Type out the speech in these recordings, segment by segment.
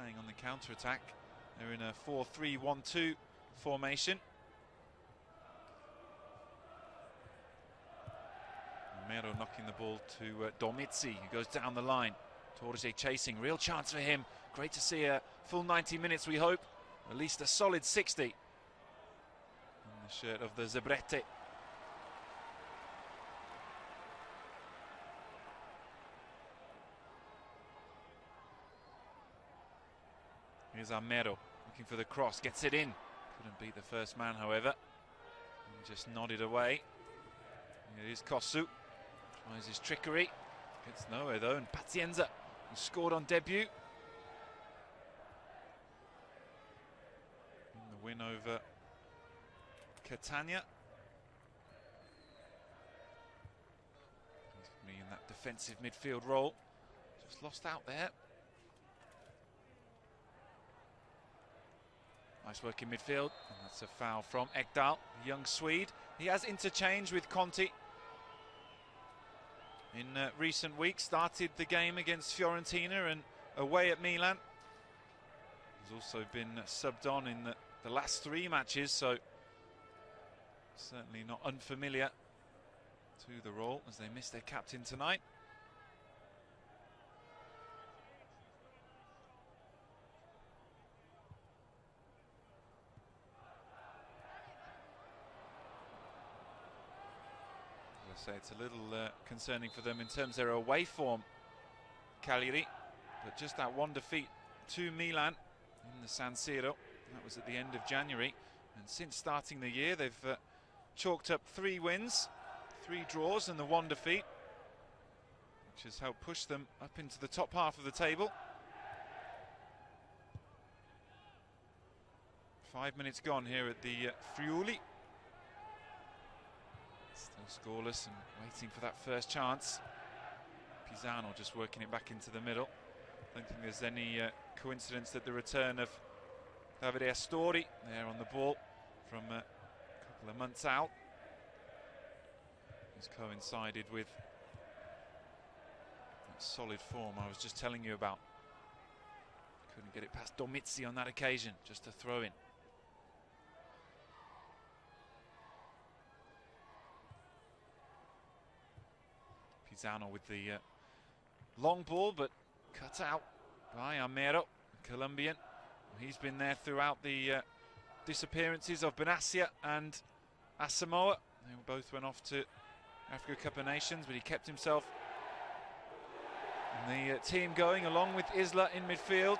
playing on the counter-attack. They're in a 4-3-1-2 formation. Mero knocking the ball to Dormitzi, who goes down the line. Torje chasing, real chance for him. Great to see a full 90 minutes, we hope. At least a solid 60. In the shirt of the Zebrete. Here's Amero, looking for the cross, gets it in. Couldn't beat the first man, however. He just nodded away. Here is Kosu. Tries his trickery. Gets nowhere though, and Pazienza, who scored on debut. In the win over Catania. He's going to be in that defensive midfield role. Just lost out there. Nice work in midfield, and that's a foul from Ekdal, the young Swede. He has interchanged with Conti in recent weeks. Started the game against Fiorentina and away at Milan. He's also been subbed on in the last 3 matches, so certainly not unfamiliar to the role as they miss their captain tonight. Say it's a little concerning for them in terms of their away form, Cagliari, but just that one defeat to Milan in the San Siro, that was at the end of January, and since starting the year they've chalked up 3 wins, 3 draws and the 1 defeat, which has helped push them up into the top half of the table. 5 minutes gone here at the Friuli. Still scoreless and waiting for that first chance. Pisano just working it back into the middle. Don't think there's any coincidence that the return of Davide Astori there on the ball from a couple of months out has coincided with that solid form I was just telling you about. Couldn't get it past Dormitzi on that occasion, just a throw in. Pisano with the long ball, but cut out by Amero, Colombian. He's been there throughout the disappearances of Benassia and Asamoah. They both went off to Africa Cup of Nations, but he kept himself in the team going along with Isla in midfield.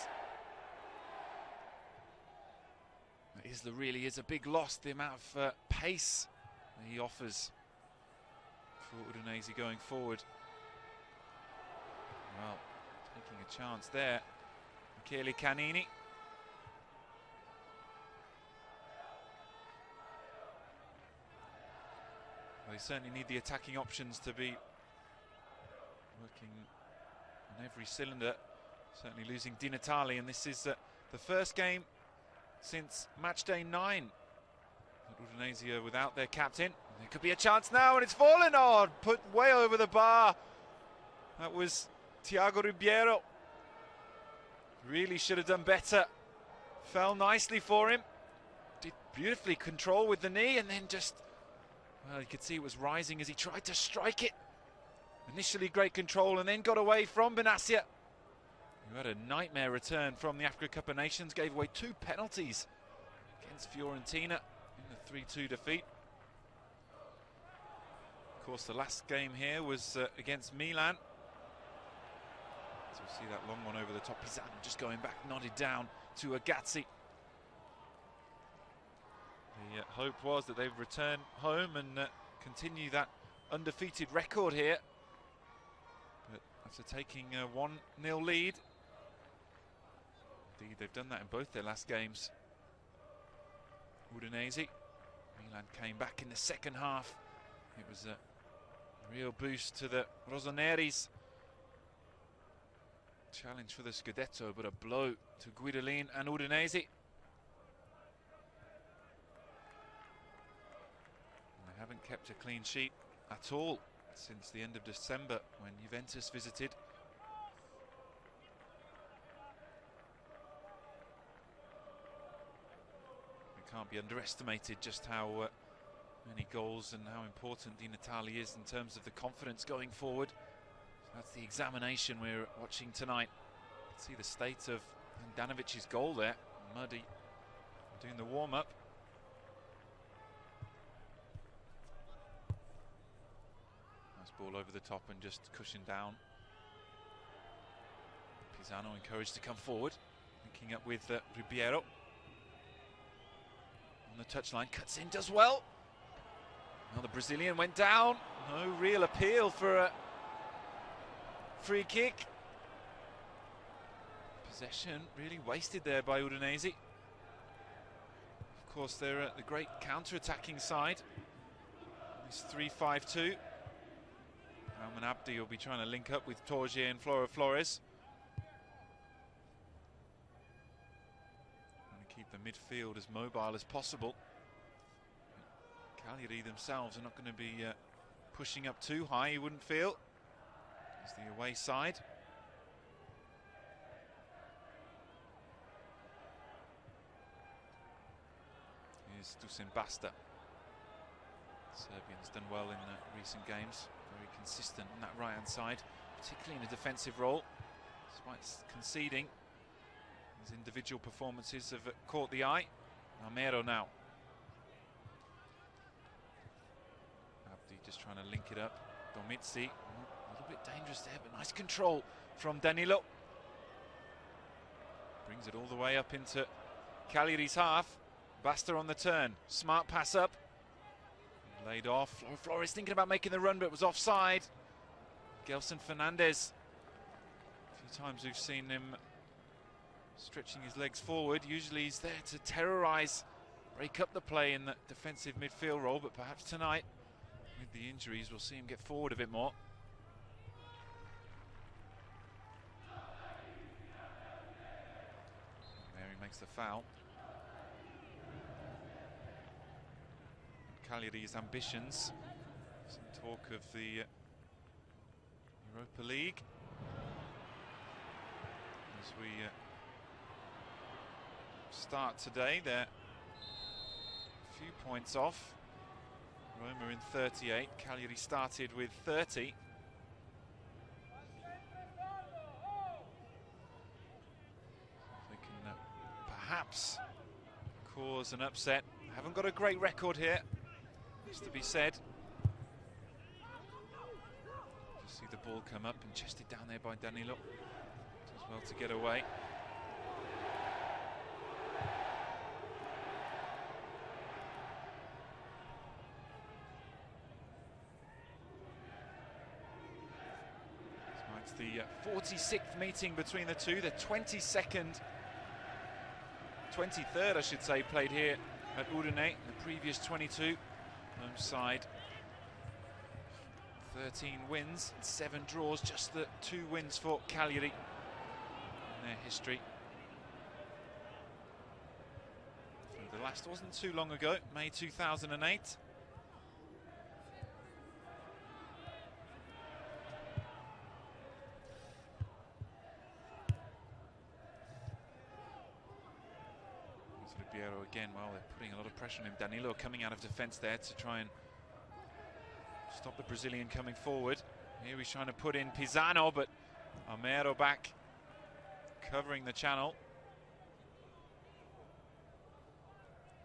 Isla really is a big loss, the amount of pace he offers for Udinese going forward. Well, taking a chance there, Michele Canini. Well, they certainly need the attacking options to be working on every cylinder. Certainly losing Di Natale, and this is the first game since match day 9 that Udinese are without their captain. There could be a chance now, and it's fallen on, put way over the bar. That was Thiago Ribeiro. Really should have done better. Fell nicely for him. Did beautifully control with the knee, and then just, well, you could see it was rising as he tried to strike it. Initially great control, and then got away from Benassia, who had a nightmare return from the Africa Cup of Nations, gave away 2 penalties against Fiorentina in the 3-2 defeat. Of course, the last game here was against Milan. So we see that long one over the top. Pisano just going back, nodded down to Agazzi. The hope was that they'd return home and continue that undefeated record here. But after taking a 1-0 lead, indeed they've done that in both their last games. Udinese, Milan came back in the second half. It was a real boost to the Rossoneri's challenge for the Scudetto, but a blow to Guidolin and Udinese. And they haven't kept a clean sheet at all since the end of December when Juventus visited. can't be underestimated just how many goals and how important Di Natale is in terms of the confidence going forward. So that's the examination we're watching tonight. See the state of Danovic's goal there, muddy, doing the warm-up. Nice ball over the top and just cushioned down. Pisano encouraged to come forward, linking up with Ribeiro. On the touchline, cuts in, does well. Now the Brazilian went down. No real appeal for a free kick. Possession really wasted there by Udinese. Of course, they're the great counter-attacking side. It's 3-5-2. Alman Abdi will be trying to link up with Torje and Flores. Trying to keep the midfield as mobile as possible. Cagliari themselves are not going to be pushing up too high, you wouldn't feel. It's the away side. Here's Dusan Basta. Serbian's done well in recent games. Very consistent on that right-hand side, particularly in a defensive role. Despite conceding, his individual performances have caught the eye. Armero now. Abdi just trying to link it up. Domizzi, a little bit dangerous there, but nice control from Danilo. Brings it all the way up into Cagliari's half. Basta on the turn, smart pass up. Laid off, Flores thinking about making the run, but it was offside. Gelson Fernandez. A few times we've seen him stretching his legs forward. Usually he's there to terrorise, break up the play in the defensive midfield role, but perhaps tonight, with the injuries, we'll see him get forward a bit more. There he makes the foul. Cagliari's ambitions. Some talk of the Europa League as we start today. They're a few points off. Roma in 38. Cagliari started with 30. They can perhaps cause an upset. Haven't got a great record here, is to be said. Just see the ball come up and chested down there by Danilo. Does well to get away. So it's the 46th meeting between the two, the 23rd I should say, played here at Udine, the previous 22. Home side, 13 wins and 7 draws, just the 2 wins for Cagliari in their history. The last wasn't too long ago, May 2008. Ribeiro again, well, they're putting a lot of pressure on him. Danilo coming out of defence there to try and stop the Brazilian coming forward. Here he's trying to put in Pisano, but Armero back, covering the channel.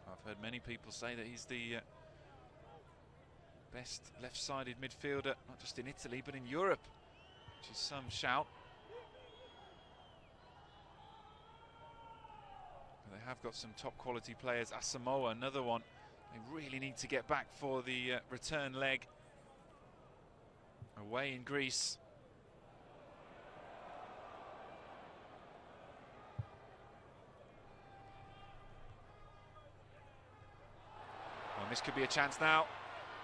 I've heard many people say that he's the best left-sided midfielder, not just in Italy, but in Europe, which is some shout. They have got some top quality players. Asamoah, another one. They really need to get back for the return leg away in Greece. Well, this could be a chance now.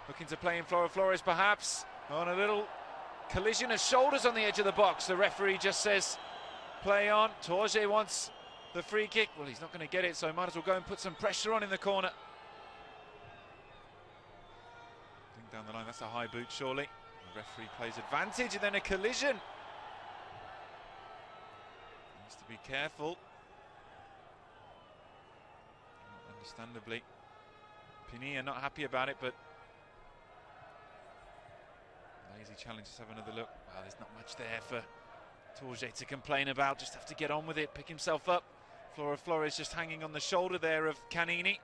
Looking to play in Flores perhaps. On a little collision of shoulders on the edge of the box. The referee just says play on. Torje wants the free kick. Well, he's not going to get it, so might as well go and put some pressure on in the corner. I think down the line, that's a high boot, surely. The referee plays advantage, and then a collision. Needs to be careful. Understandably, Pinilla not happy about it, but lazy challengers have another look. Well, there's not much there for Torje to complain about, just have to get on with it, pick himself up. Flores just hanging on the shoulder there of Canini.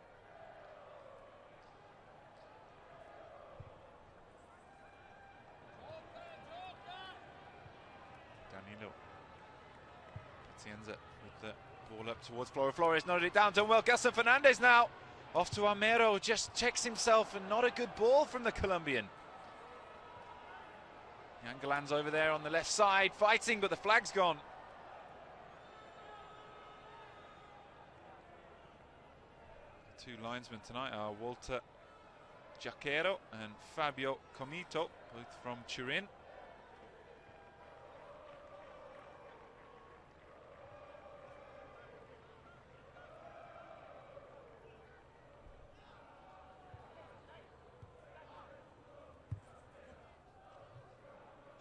Danilo. Pazienza with the ball up towards Flores, nodded it down, done well. Gelson Fernandez now off to Armero, just checks himself, and not a good ball from the Colombian. Yangalan's over there on the left side, fighting, but the flag's gone. The two linesmen tonight are Walter Giacchero and Fabio Comito, both from Turin.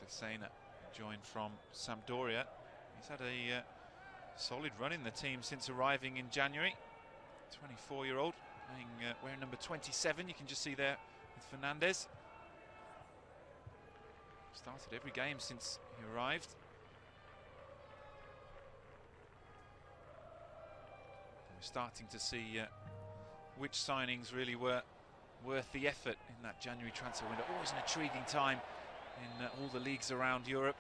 Sena joined from Sampdoria. He's had a solid run in the team since arriving in January. 24-year-old, wearing number 27. You can just see there with Fernandez. Started every game since he arrived. And we're starting to see which signings really were worth the effort in that January transfer window. Always an intriguing time in all the leagues around Europe.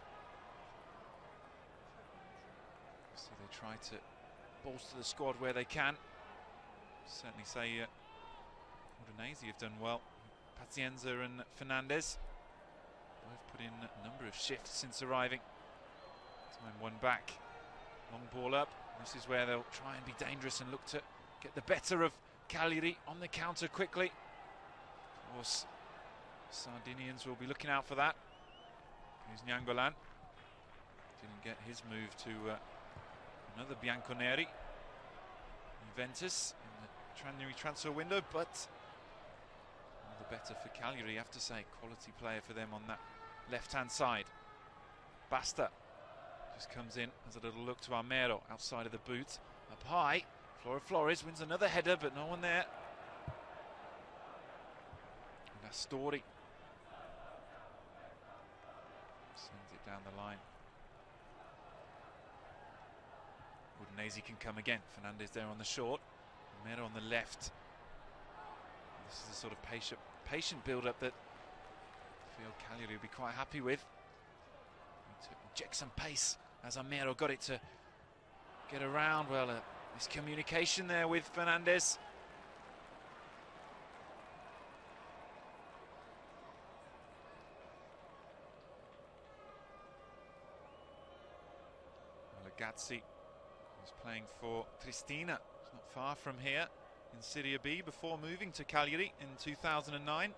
So they try to bolster the squad where they can. Certainly say Udinese have done well. Pazienza and Fernandez both put in a number of shifts since arriving. Time one back, long ball up. This is where they'll try and be dangerous and look to get the better of Cagliari on the counter quickly. Of course, Sardinians will be looking out for that. Here's Nangolan. Didn't get his move to another Bianconeri. Juventus in the January transfer window, but all the better for Cagliari, I have to say. Quality player for them on that left-hand side. Basta just comes in as a little look to Armero outside of the boot. Up high, Flores wins another header, but no one there. And Astori sends it down the line. Udinese can come again. Fernandez there on the short. Armero on the left. This is the sort of patient build-up that I feel Cagliari will be quite happy with. To inject some pace as Armero got it to get around. Well, miscommunication there with Fernandez. Gazzi was playing for Tristina. It's not far from here in Serie B before moving to Cagliari in 2009.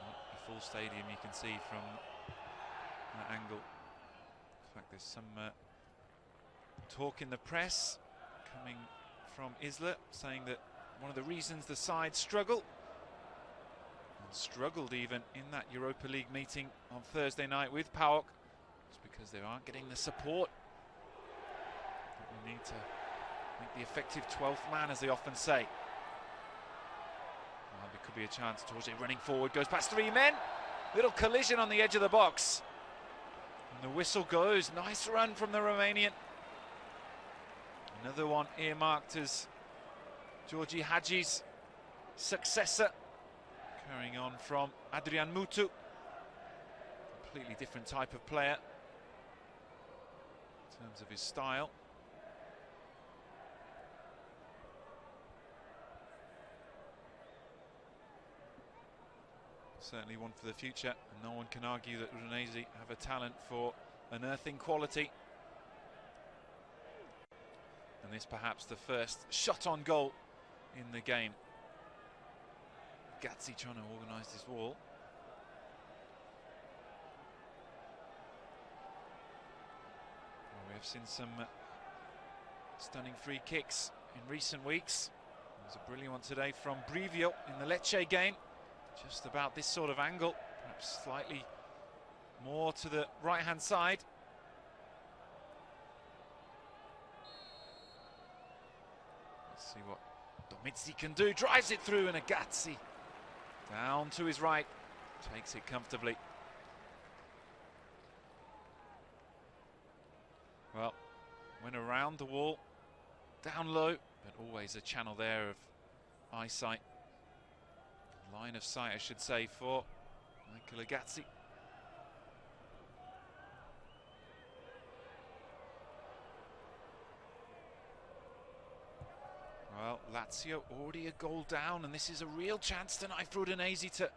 A full stadium you can see from that angle. In fact, there's some talk in the press coming from Isla saying that one of the reasons the side struggled even in that Europa League meeting on Thursday night with PAOK is because they aren't getting the support that we need to make the effective 12th man, as they often say. Well, there could be a chance. Torje running forward, goes past three men. Little collision on the edge of the box. And the whistle goes. Nice run from the Romanian. Another one earmarked as Georgi Hagi's successor. Carrying on from Adrian Mutu. Completely different type of player in terms of his style. Certainly one for the future, and no one can argue that Udinese have a talent for unearthing quality. And this perhaps the first shot on goal in the game. Gazzi trying to organise this wall. Well, we have seen some stunning free kicks in recent weeks. There's a brilliant one today from Brivio in the Lecce game. Just about this sort of angle, perhaps slightly more to the right-hand side. Mitzi can do, drives it through, and Agazzi down to his right, takes it comfortably. Well, went around the wall, down low, but always a channel there of eyesight. Line of sight, I should say, for Michael Agazzi. Well, Lazio already a goal down, and this is a real chance tonight for Udinese to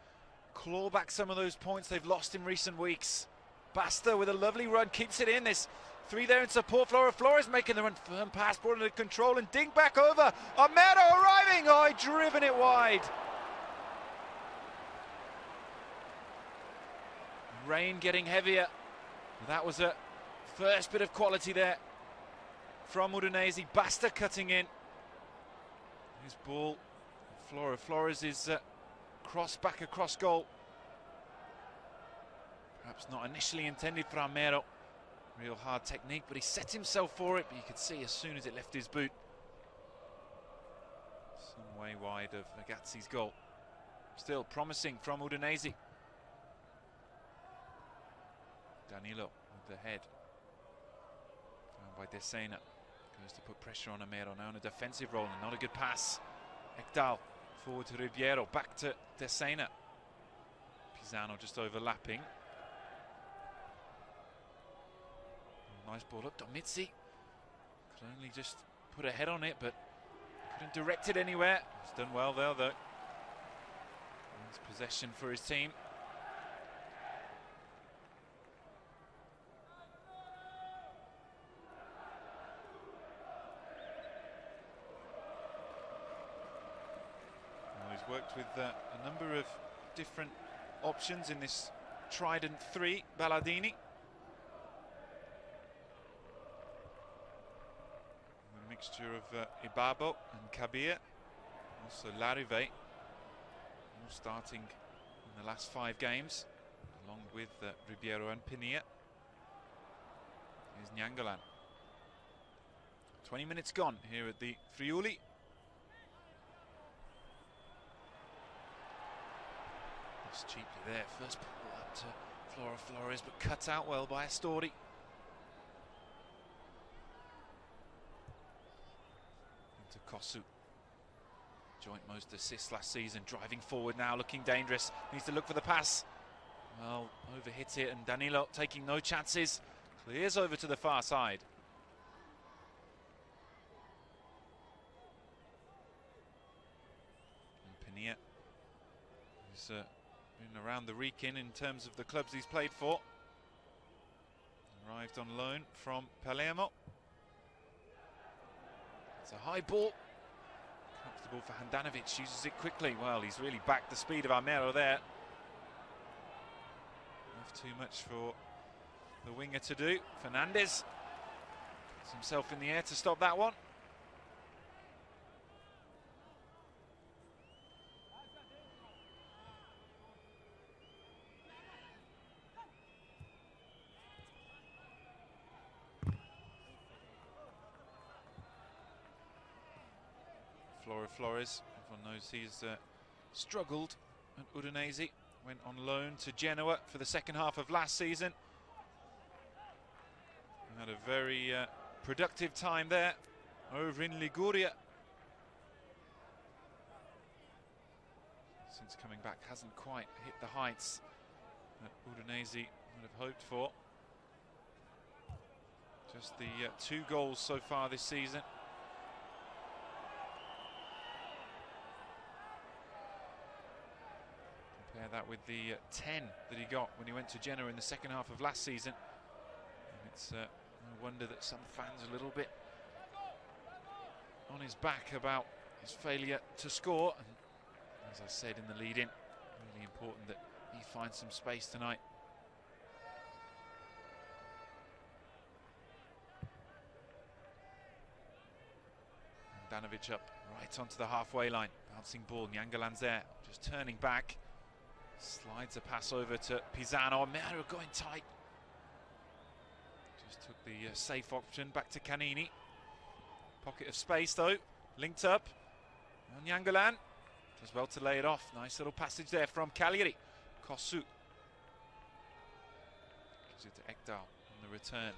claw back some of those points they've lost in recent weeks. Basta with a lovely run, keeps it in. There's three there in support. Flores making the run, firm pass, brought under control, and ding back over. Armero arriving, oh, driven it wide. Rain getting heavier. That was a first bit of quality there from Udinese. Basta cutting in. His ball, Flores is cross back across goal. Perhaps not initially intended for Armero. Real hard technique, but he set himself for it. But you could see as soon as it left his boot. Some way wide of Agazzi's goal. Still promising from Udinese. Danilo with the head. Found by Desena. Goes to put pressure on Armero now in a defensive role, and not a good pass. Ekdal forward to Ribeiro, back to Desena. Pisano just overlapping. Nice ball up. Domizzi could only just put a head on it, but couldn't direct it anywhere. He's done well there, though. Nice possession for his team. Worked with a number of different options in this trident 3, Balladini. A mixture of Ibabo and Kabir, also Larive, all starting in the last 5 games, along with Ribeiro and Pinilla. Here's Nyangalan. 20 minutes gone here at the Friuli. Cheaply there, first ball up to Flores, but cut out well by Astori. Into Kosu. Joint most assists last season, driving forward now, looking dangerous. Needs to look for the pass. Well, overhit it, and Danilo taking no chances. Clears over to the far side. And Pinilla is been around the Rikin in terms of the clubs he's played for. Arrived on loan from Palermo. It's a high ball. Comfortable for Handanovic, uses it quickly. Well, he's really backed the speed of Armero there. Left too much for the winger to do. Fernandez puts himself in the air to stop that one. Flores, everyone knows he's struggled at Udinese, went on loan to Genoa for the second half of last season. Had a very productive time there over in Liguria. Since coming back, hasn't quite hit the heights that Udinese would have hoped for. Just the 2 goals so far this season. Compare that with the 10 that he got when he went to Genoa in the second half of last season. And it's no wonder that some fans are a little bit on his back about his failure to score. And as I said in the lead-in, really important that he finds some space tonight. Handanovic up right onto the halfway line. Bouncing ball, Nyangalan's there, just turning back. Slides a pass over to Pisano. Armero going tight. Just took the safe option back to Canini. Pocket of space though, linked up. Nyangalan does well to lay it off. Nice little passage there from Cagliari. Kosu gives it to Ekdal on the return.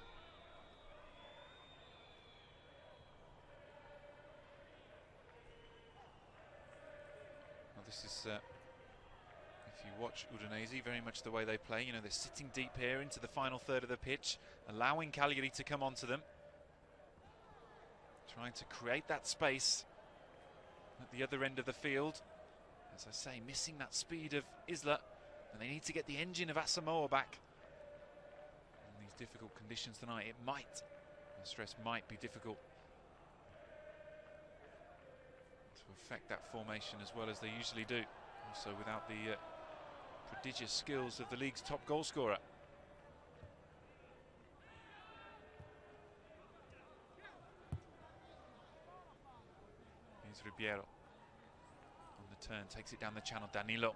Well, this is, if you watch Udinese, very much the way they play. You know, they're sitting deep here into the final third of the pitch, allowing Cagliari to come onto them. Trying to create that space at the other end of the field. As I say, missing that speed of Isla, and they need to get the engine of Asamoah back. In these difficult conditions tonight, it might, the stress might be difficult to affect that formation as well as they usually do. Also without the prodigious skills of the league's top goal scorer. Here's Ribeiro. On the turn, takes it down the channel. Danilo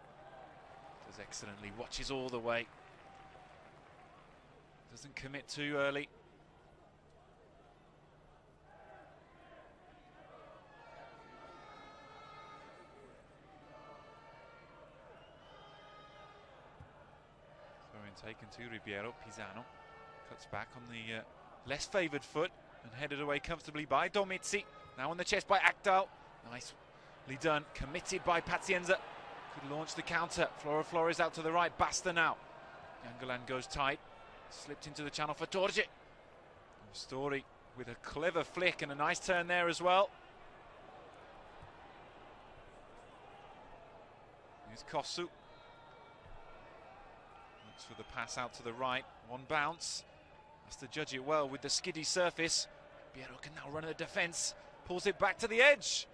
does excellently, watches all the way. Doesn't commit too early. Taken to Ribeiro. Pisano cuts back on the less favoured foot and headed away comfortably by Domizzi. Now on the chest by Ekdal. Nicely done. Committed by Pazienza. Could launch the counter. Flores out to the right. Basta now. Nyangalan goes tight. Slipped into the channel for Torje. Story with a clever flick and a nice turn there as well. Here's Kosu. For the pass out to the right, one bounce, has to judge it well with the skiddy surface. Ribeiro can now run at the defence, pulls it back to the edge.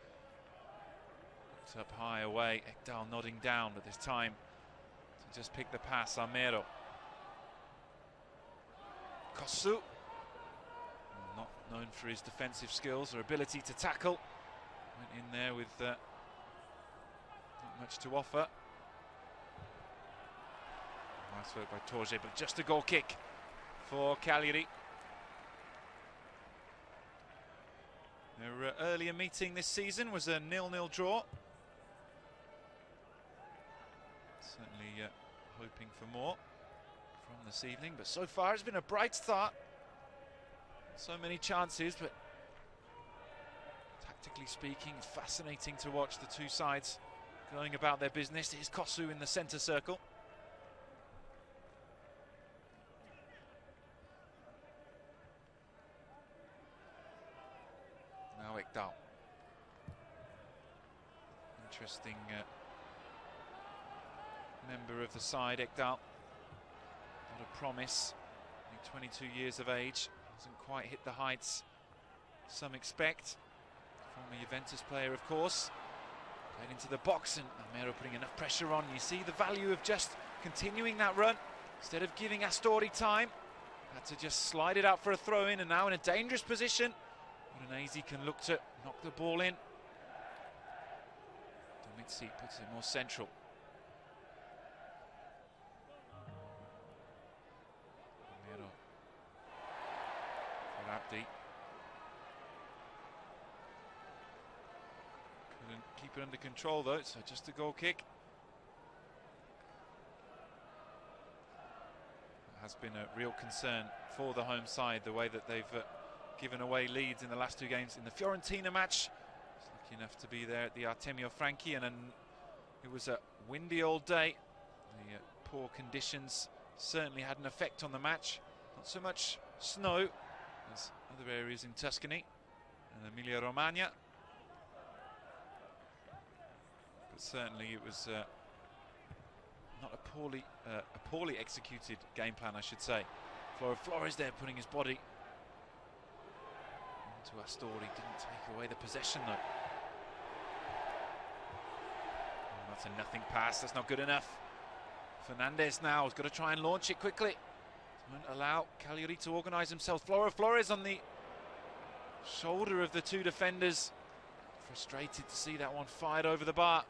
It's up high away, Ekdal nodding down, but this time to just pick the pass, Armero. Kosu, not known for his defensive skills or ability to tackle, went in there with not much to offer. Nice work by Torje, but just a goal kick for Cagliari. Their earlier meeting this season was a 0-0 draw. Certainly hoping for more from this evening, but so far it's been a bright start. So many chances, but tactically speaking, it's fascinating to watch the two sides going about their business. Here's Kosu in the centre circle. Ekdal. Interesting member of the side, Ekdal. What a promise. Only 22 years of age. Hasn't quite hit the heights some expect. Former Juventus player, of course. Going into the box and Armero putting enough pressure on. You see the value of just continuing that run instead of giving Astori time. Had to just slide it out for a throw-in, and now in a dangerous position. Udinese can look to knock the ball in. Domizzi puts it more central. Armero for Abdi. Couldn't keep it under control though, so just a goal kick. That has been a real concern for the home side, the way that they've given away leads in the last two games. In the Fiorentina match, was lucky enough to be there at the Artemio Franchi, and it was a windy old day. The poor conditions certainly had an effect on the match. Not so much snow as other areas in Tuscany and Emilia-Romagna, but certainly it was not a poorly executed game plan, I should say. Flores there putting his body to Astori, didn't take away the possession though. And that's a nothing pass, that's not good enough. Fernandez now has got to try and launch it quickly. Don't allow Cagliari to organise themselves. Flores on the shoulder of the two defenders. Frustrated to see that one fired over the bar.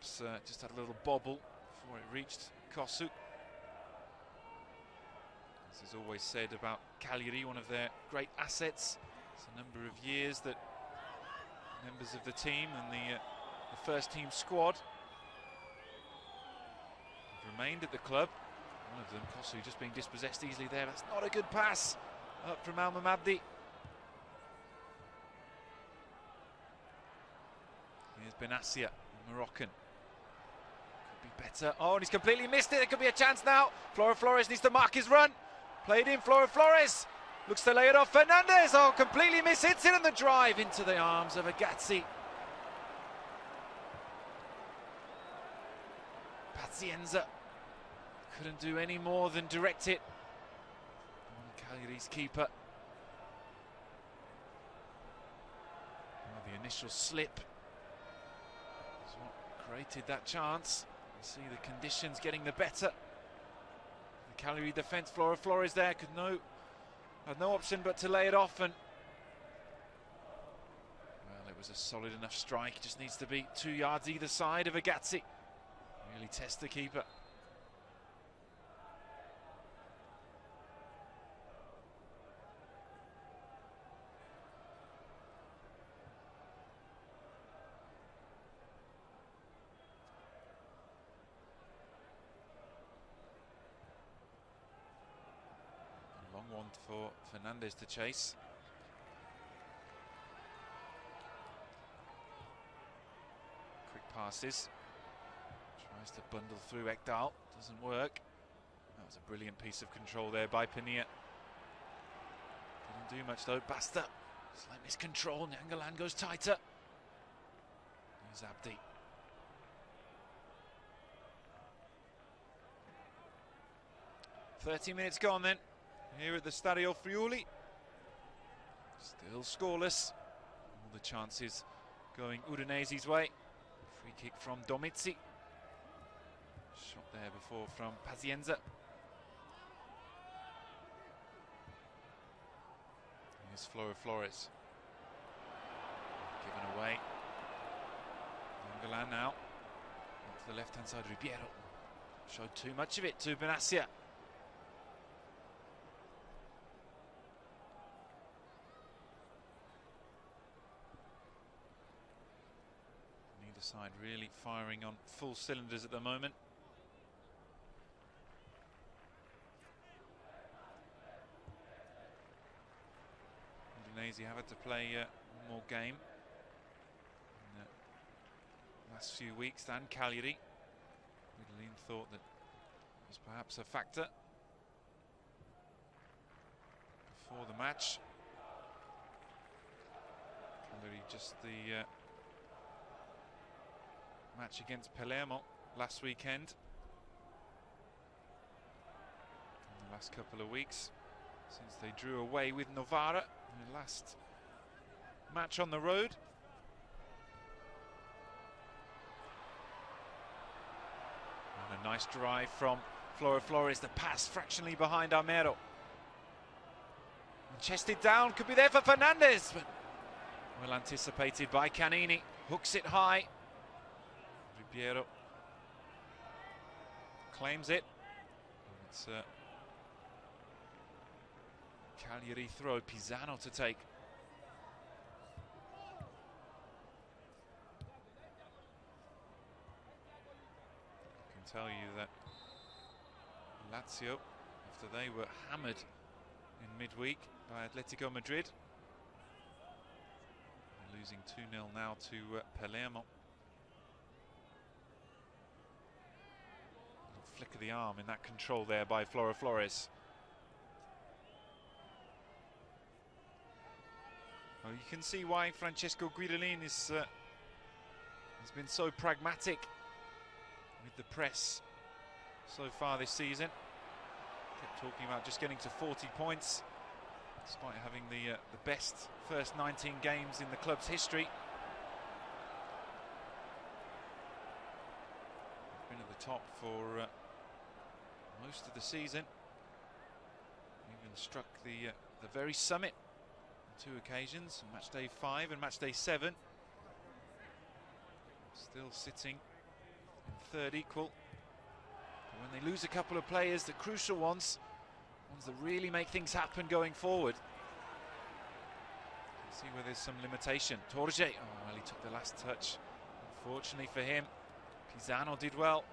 perhaps just had a little bobble before it reached Kosu. As is always said about Cagliari, one of their great assets. It's a number of years that members of the team and the first team squad have remained at the club. One of them, Kosu, just being dispossessed easily there. That's not a good pass up from Al Mamabdi. Here's Benassia, Moroccan. Could be better. Oh, and he's completely missed it. There could be a chance now. Flores needs to mark his run. Played in, Flores. Looks to lay it off. Fernandez, oh, completely mishits it on the drive into the arms of Agazzi. Pazienza couldn't do any more than direct it on Cagliari's keeper. Well, the initial slip is what created that chance. You see the conditions getting the better. The Cagliari defence, Flores there, had no option but to lay it off, and well, it was a solid enough strike. Just needs to be 2 yards either side of Agazzi. Really test the keeper. A long one for Fernandez to chase. Quick passes. Tries to bundle through Ekdal, doesn't work. That was a brilliant piece of control there by Pania. Didn't do much though. Basta, slight miscontrol. Nangalan goes tighter. Here's Abdi. "30 minutes gone then, here at the Stadio Friuli. Still scoreless. All the chances going Udinese's way. Free kick from Domizzi. Shot there before from Pazienza. Here's Flores. Given away. Nangalan now. To the left-hand side, Ribeiro. Showed too much of it to Benassia. Neither side really firing on full cylinders at the moment. Udinese have had to play one more game in the last few weeks than Cagliari. Guidolin thought that was perhaps a factor before the match. Cagliari just the match against Palermo last weekend. In the last couple of weeks, since they drew away with Novara in the last match on the road. And a nice drive from Flores, the pass fractionally behind Armero. And chested down, could be there for Fernandez, but well anticipated by Canini. Hooks it high. Ribeiro claims it. It's a Cagliari throw, Pisano to take. I can tell you that Lazio, after they were hammered in midweek by Atletico Madrid, they're losing 2-0 now to Palermo. Flick of the arm in that control there by Flores. Well, you can see why Francesco Guidolin has been so pragmatic with the press so far this season. Kept talking about just getting to 40 points, despite having the best first 19 games in the club's history. Been at the top for most of the season. Even struck the very summit on 2 occasions, match day 5 and match day 7. Still sitting in third equal. But when they lose a couple of players, the crucial ones that really make things happen going forward. See where there's some limitation. Torje, oh well, he took the last touch. Unfortunately for him, Pisano did well.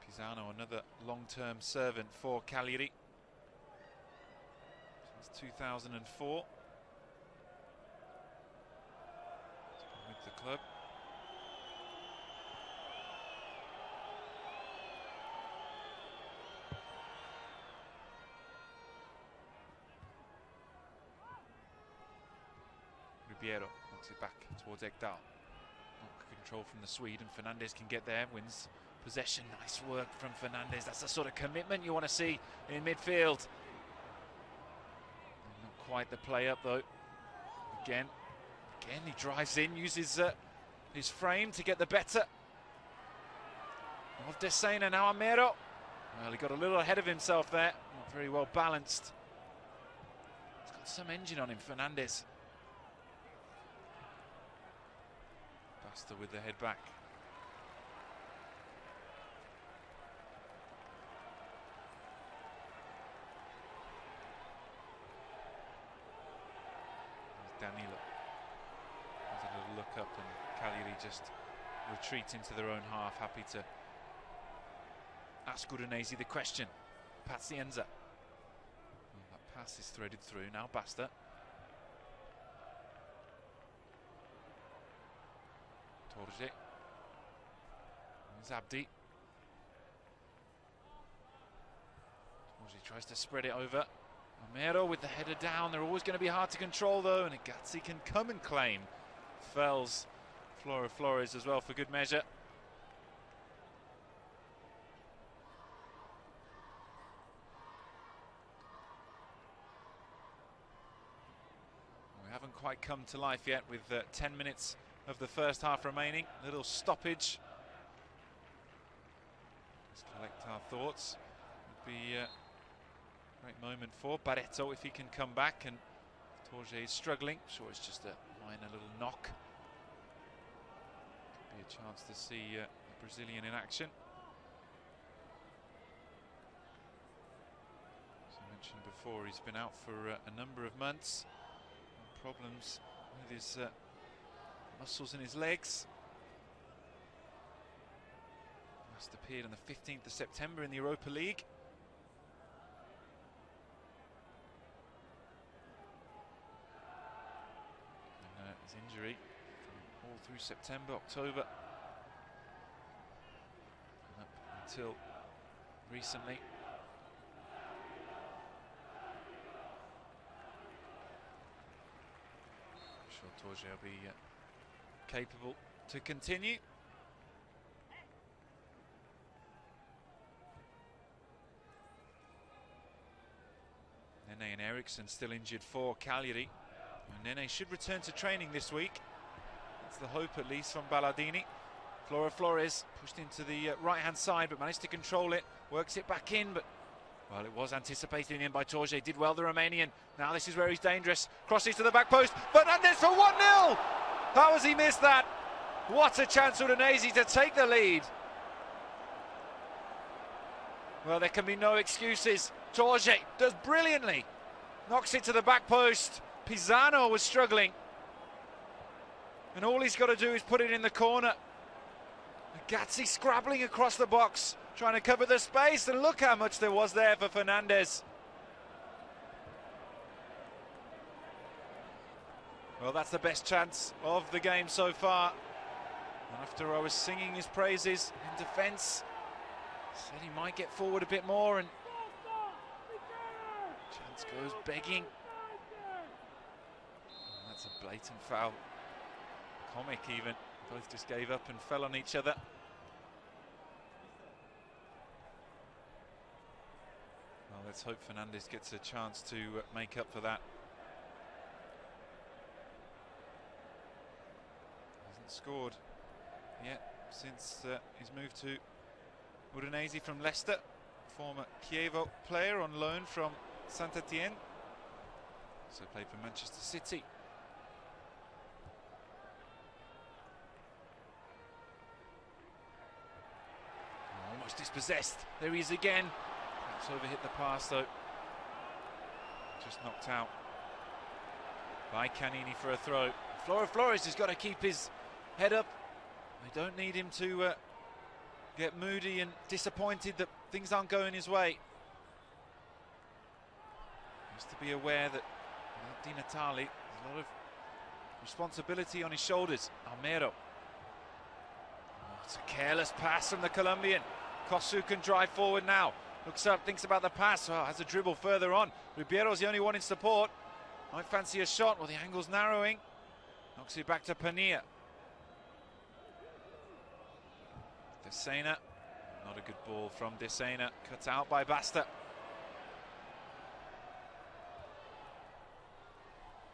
Pisano, another long-term servant for Cagliari since 2004. He's been with the club. Ribeiro knocks it back towards Ekdal. Control from the Swede, and Fernandez can get there, wins possession. Nice work from Fernandez. That's the sort of commitment you want to see in midfield. Not quite the play up though. Again he drives in, uses his frame to get the better of Desena. Now Amero. Well, he got a little ahead of himself there. Not very well balanced. He's got some engine on him, Fernandez. Basta with the head back. There's Danilo. There's a little look up, and Cagliari just retreat into their own half, happy to ask Udinese the question. Pazienza. Well, that pass is threaded through. Now Basta. Torje. Zabdi. Torje tries to spread it over. Amero with the header down. They're always going to be hard to control though, and Agazzi can come and claim. Fells Flores as well for good measure. We haven't quite come to life yet with 10 minutes of the first half remaining. Little stoppage. Let's collect our thoughts. Would be a great moment for Barreto if he can come back, and Torje is struggling. Sure, it's just a minor little knock. Could be a chance to see the Brazilian in action. As I mentioned before, he's been out for a number of months. Problems with his muscles in his legs. Last appeared on the 15th of September in the Europa League. And his injury all through September, October, and up until recently. I'm sure Torje will be capable to continue. Nene and Eriksson still injured for Cagliari. And Nene should return to training this week. That's the hope, at least, from Ballardini. Flores pushed into the right-hand side, but managed to control it. Works it back in, but well, it was anticipated in by Torje. Did well, the Romanian. Now this is where he's dangerous. Crosses to the back post. Fernandez for 1-0. How has he missed that? What a chance for Udinese to take the lead. Well, there can be no excuses. Torje does brilliantly. Knocks it to the back post. Pisano was struggling. And all he's got to do is put it in the corner. Agazzi scrabbling across the box, trying to cover the space. And look how much there was there for Fernandez. Well, that's the best chance of the game so far. And after I was singing his praises in defence, said he might get forward a bit more, and chance goes begging. And that's a blatant foul. Comic even. Both just gave up and fell on each other. Well, let's hope Fernandez gets a chance to make up for that. Hasn't scored yet since his move to Udinese from Leicester. Former Chievo player on loan from Saint-Etienne. Also played for Manchester City. Looks dispossessed. There he is again. Perhaps overhit the pass though. Just knocked out by Canini for a throw. Flores has got to keep his head up. They don't need him to get moody and disappointed that things aren't going his way. He has to be aware that Di Natale has a lot of responsibility on his shoulders. Almero. Oh, it's a careless pass from the Colombian. Kosu can drive forward now. Looks up, thinks about the pass. Oh, has a dribble further on. Ribeiro's the only one in support. Might fancy a shot. Well, the angle's narrowing. Knocks it back to Pania. Desena. Not a good ball from Desena. Cut out by Basta.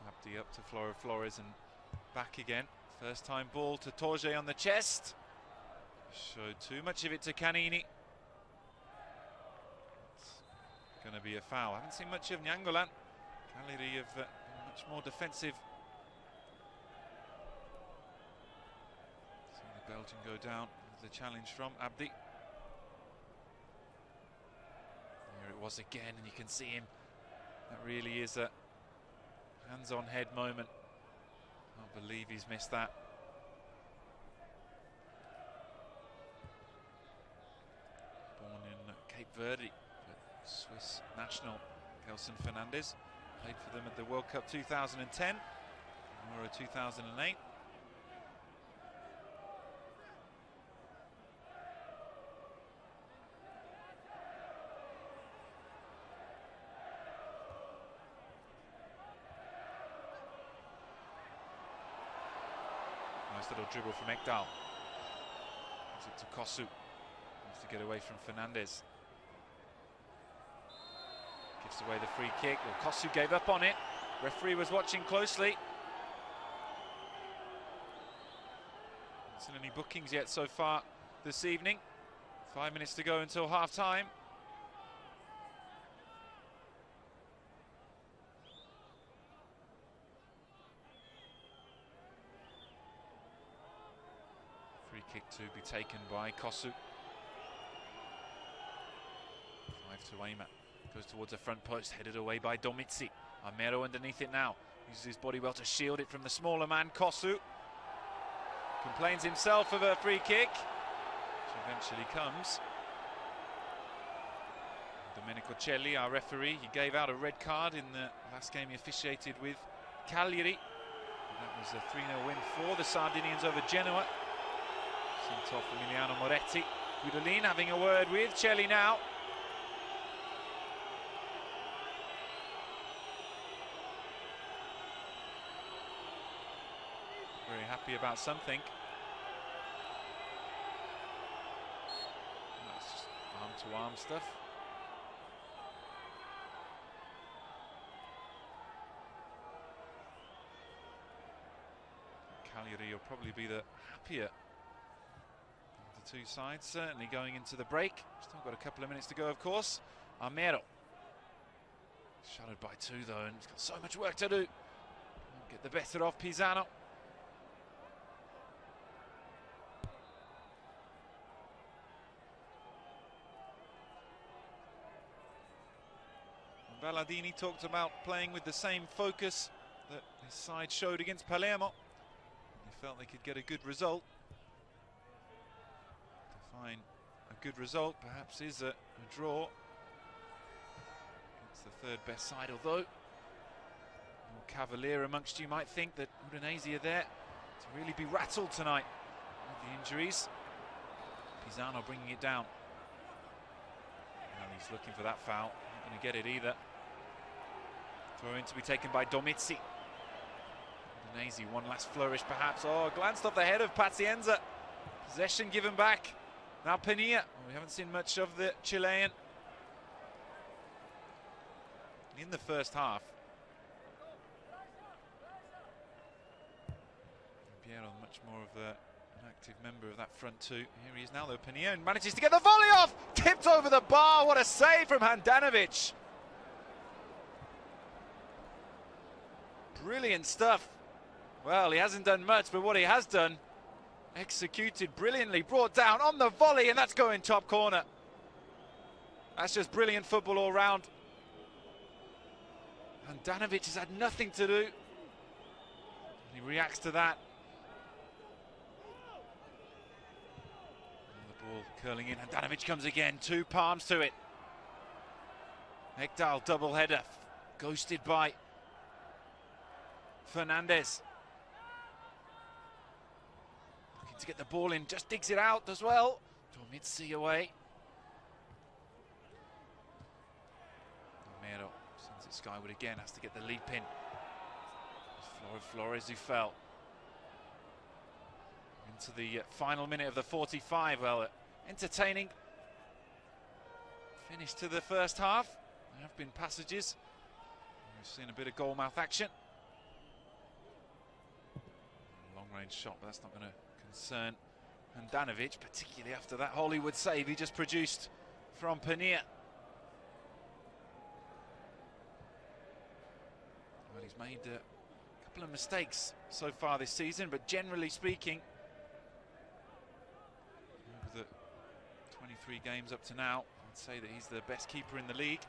Abdi up to Flores and back again. First time ball to Torje on the chest. Showed too much of it to Canini. It's going to be a foul. I haven't seen much of Nyangolan. Cagliari have been much more defensive. See the Belgian go down. The challenge from Abdi. There it was again, and you can see him. That really is a hands-on head moment. Can't believe he's missed that. Born in Cape Verde, but Swiss national Gelson Fernandez. Played for them at the World Cup 2010, Euro 2008. Nice little dribble from Ekdal. Gives it to Kosu. Wants to get away from Fernandez. Gives away the free kick. Well, Kosu gave up on it. Referee was watching closely. Not seen any bookings yet so far this evening. 5 minutes to go until half time. Free kick to be taken by Kosu. 5 to Ayma. Goes towards the front post, headed away by Domitzi. Almero underneath it now. Uses his body well to shield it from the smaller man, Kosu. Complains himself of a free kick, which eventually comes. Domenico Celli, our referee, he gave out a red card in the last game he officiated with Cagliari. That was a 3-0 win for the Sardinians over Genoa. Sent off Emiliano Moretti. Guidolin having a word with Celli now. Very happy about something. That's just arm-to-arm stuff. Cagliari will probably be the happier of the two sides, certainly going into the break. Still got a couple of minutes to go, of course. Almero. Shadowed by two, though, and he's got so much work to do. Won't get the better of Pisano. Balladini talked about playing with the same focus that his side showed against Palermo. They felt they could get a good result. To find a good result perhaps is a draw against the third best side, although more cavalier amongst you might think that Udinese are there to really be rattled tonight with the injuries. Pisano bringing it down. And he's looking for that foul. Not going to get it either. Throw in to be taken by Domitzi. Udinese, one last flourish perhaps. Oh, glanced off the head of Pazienza. Possession given back. Now Pania. Oh, we haven't seen much of the Chilean in the first half. Piero, much more of an active member of that front two. Here he is now though, Pania, and manages to get the volley off! Tipped over the bar, what a save from Handanovic! Brilliant stuff. Well, he hasn't done much, but what he has done, executed brilliantly, brought down on the volley, and that's going top corner. That's just brilliant football all round. And Handanovic has had nothing to do. He reacts to that. And the ball curling in. Handanovic comes again. 2 palms to it. Ekdal double header. Ghosted by Fernandez. Looking to get the ball in. Just digs it out as well. Dormitzi away. Romero sends it skyward again. Has to get the leap in. Flores who fell into the final minute of the 45. Well, entertaining finish to the first half. There have been passages. We've seen a bit of goal mouth action. Long range shot, but that's not going to concern Handanovic, particularly after that Hollywood save he just produced from Pania. Well, he's made couple of mistakes so far this season, but generally speaking, over the 23 games up to now, I'd say that he's the best keeper in the league.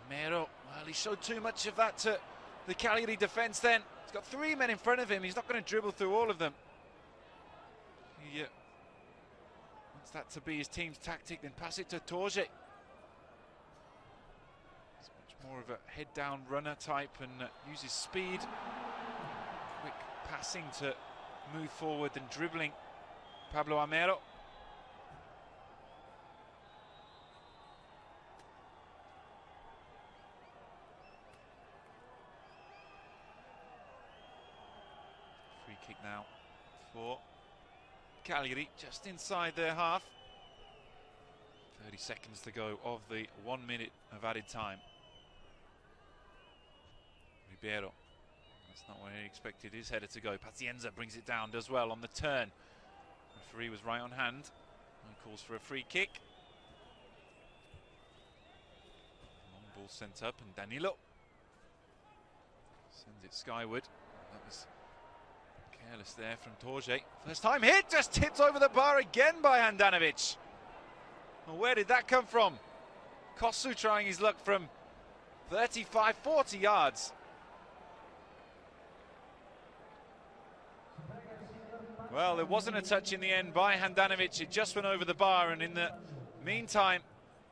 Romero, well, he showed too much of that to the Cagliari defence then. He's got 3 men in front of him. He's not going to dribble through all of them. He wants that to be his team's tactic, then pass it to Torje. More of a head-down runner type and uses speed, quick passing to move forward than dribbling. Pablo Amero. Free kick now for Cagliari, just inside their half. 30 seconds to go of the 1 minute of added time. Ribeiro, that's not where he expected his header to go. Pazienza brings it down, does well on the turn. Referee was right on hand. And calls for a free kick. Long ball sent up, and Danilo sends it skyward. That was careless there from Torje. First time hit, just tipped over the bar again by Handanovic. Well, where did that come from? Kosu trying his luck from 35, 40 yards. Well, there wasn't a touch in the end by Handanovic. It just went over the bar, and in the meantime,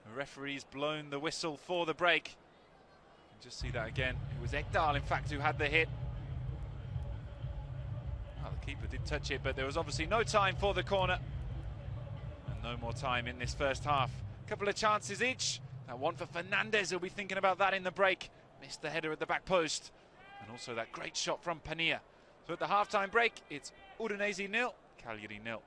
the referee's blown the whistle for the break. You can just see that again. It was Ekdal, in fact, who had the hit. Well, the keeper did touch it, but there was obviously no time for the corner. And no more time in this first half. A couple of chances each. That one for Fernandez, he'll be thinking about that in the break. Missed the header at the back post. And also that great shot from Pania. So at the half-time break, it's Udinese 0, Cagliari 0.